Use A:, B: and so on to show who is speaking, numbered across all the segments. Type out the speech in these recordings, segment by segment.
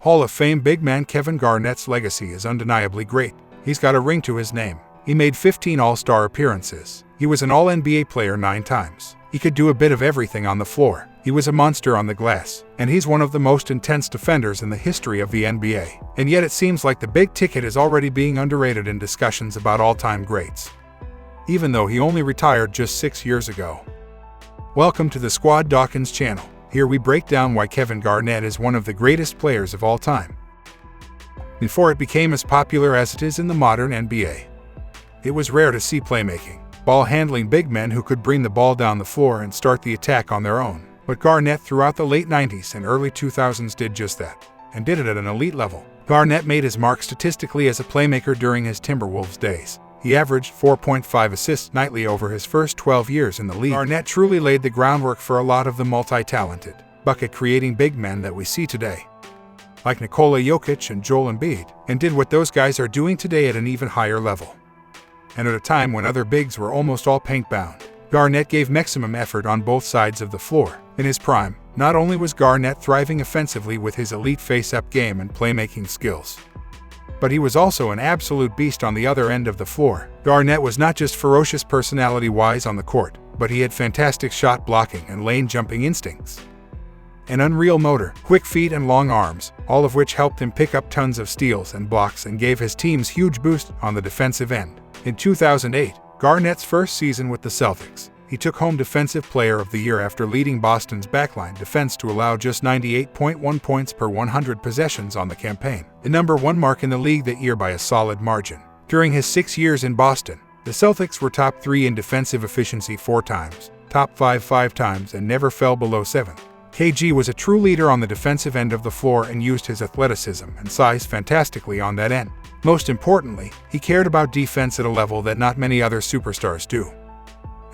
A: Hall of Fame big man Kevin Garnett's legacy is undeniably great. He's got a ring to his name. He made 15 All-Star appearances. He was an All-NBA player 9 times. He could do a bit of everything on the floor. He was a monster on the glass, and he's one of the most intense defenders in the history of the NBA. And yet it seems like the big ticket is already being underrated in discussions about all-time greats, even though he only retired just 6 years ago. Welcome to the Squad Dawkins channel. Here we break down why Kevin Garnett is one of the greatest players of all time, before it became as popular as it is in the modern NBA. It was rare to see playmaking, ball-handling big men who could bring the ball down the floor and start the attack on their own. But Garnett throughout the late 90s and early 2000s did just that, and did it at an elite level. Garnett made his mark statistically as a playmaker during his Timberwolves days. He averaged 4.5 assists nightly over his first 12 years in the league. Garnett truly laid the groundwork for a lot of the multi-talented, bucket-creating big men that we see today, like Nikola Jokic and Joel Embiid, and did what those guys are doing today at an even higher level. And at a time when other bigs were almost all paint-bound, Garnett gave maximum effort on both sides of the floor. In his prime, not only was Garnett thriving offensively with his elite face-up game and playmaking skills, but he was also an absolute beast on the other end of the floor. Garnett was not just ferocious personality-wise on the court, but he had fantastic shot blocking and lane-jumping instincts, an unreal motor, quick feet and long arms, all of which helped him pick up tons of steals and blocks and gave his teams huge boost on the defensive end. In 2008, Garnett's first season with the Celtics, he took home Defensive Player of the Year after leading Boston's backline defense to allow just 98.1 points per 100 possessions on the campaign, the #1 mark in the league that year by a solid margin. During his 6 years in Boston, the Celtics were top 3 in defensive efficiency 4 times, top 5 5 times, and never fell below 7. KG was a true leader on the defensive end of the floor and used his athleticism and size fantastically on that end. Most importantly, he cared about defense at a level that not many other superstars do,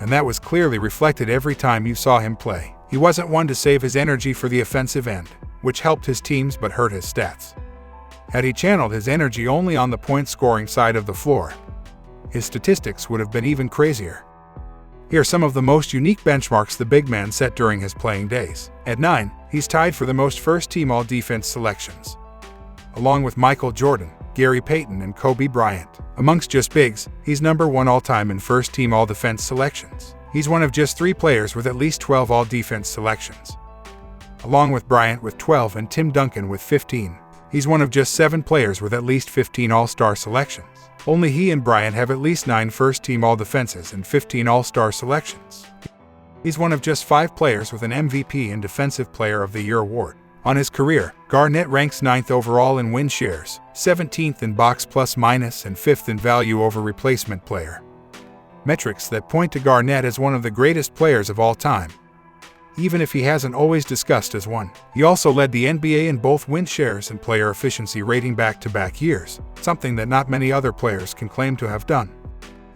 A: and that was clearly reflected every time you saw him play. He wasn't one to save his energy for the offensive end, which helped his teams but hurt his stats. Had he channeled his energy only on the point-scoring side of the floor, his statistics would have been even crazier. Here are some of the most unique benchmarks the big man set during his playing days. At 9, he's tied for the most first-team all-defense selections, along with Michael Jordan, Gary Payton, and Kobe Bryant. Amongst just bigs, he's #1 all-time in first-team all-defense selections. He's one of just 3 players with at least 12 all-defense selections, along with Bryant with 12 and Tim Duncan with 15. He's one of just 7 players with at least 15 all-star selections. Only he and Bryant have at least 9 first-team all-defenses and 15 all-star selections. He's one of just 5 players with an MVP and Defensive Player of the Year award. On his career, Garnett ranks 9th overall in win shares, 17th in box plus-minus, and 5th in value over replacement player, metrics that point to Garnett as one of the greatest players of all time, even if he hasn't always discussed as one. He also led the NBA in both win shares and player efficiency rating back-to-back years, something that not many other players can claim to have done.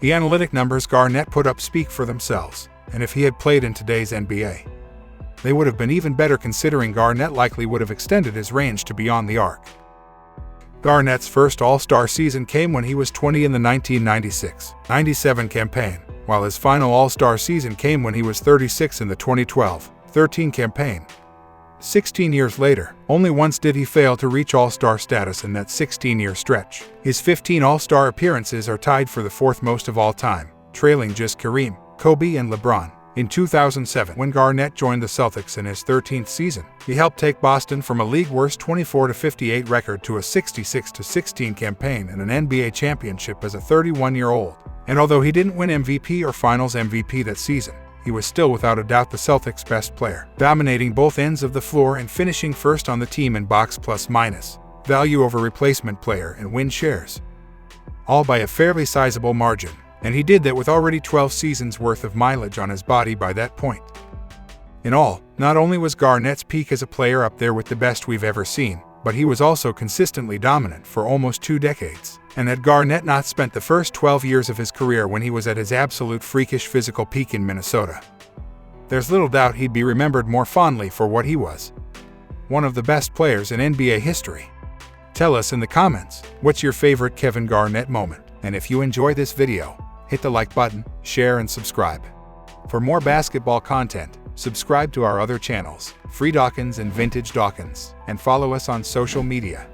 A: The analytic numbers Garnett put up speak for themselves, and if he had played in today's NBA, they would have been even better, considering Garnett likely would have extended his range to beyond the arc. Garnett's first All-Star season came when he was 20 in the 1996-97 campaign, while his final All-Star season came when he was 36 in the 2012-13 campaign. 16 years later, only once did he fail to reach All-Star status in that 16-year stretch. His 15 All-Star appearances are tied for the 4th most of all time, trailing just Kareem, Kobe, and LeBron. In 2007, when Garnett joined the Celtics in his 13th season, he helped take Boston from a league-worst 24-58 record to a 66-16 campaign and an NBA championship as a 31-year-old. And although he didn't win MVP or Finals MVP that season, he was still without a doubt the Celtics' best player, dominating both ends of the floor and finishing first on the team in box plus-minus, value over replacement player, and win shares, all by a fairly sizable margin. And he did that with already 12 seasons worth of mileage on his body by that point. In all, not only was Garnett's peak as a player up there with the best we've ever seen, but he was also consistently dominant for almost 2 decades. And had Garnett not spent the first 12 years of his career when he was at his absolute freakish physical peak in Minnesota, there's little doubt he'd be remembered more fondly for what he was: one of the best players in NBA history. Tell us in the comments, what's your favorite Kevin Garnett moment? And if you enjoy this video, hit the like button, share, and subscribe. For more basketball content, Subscribe to our other channels, Free Dawkins and Vintage Dawkins, and follow us on social media.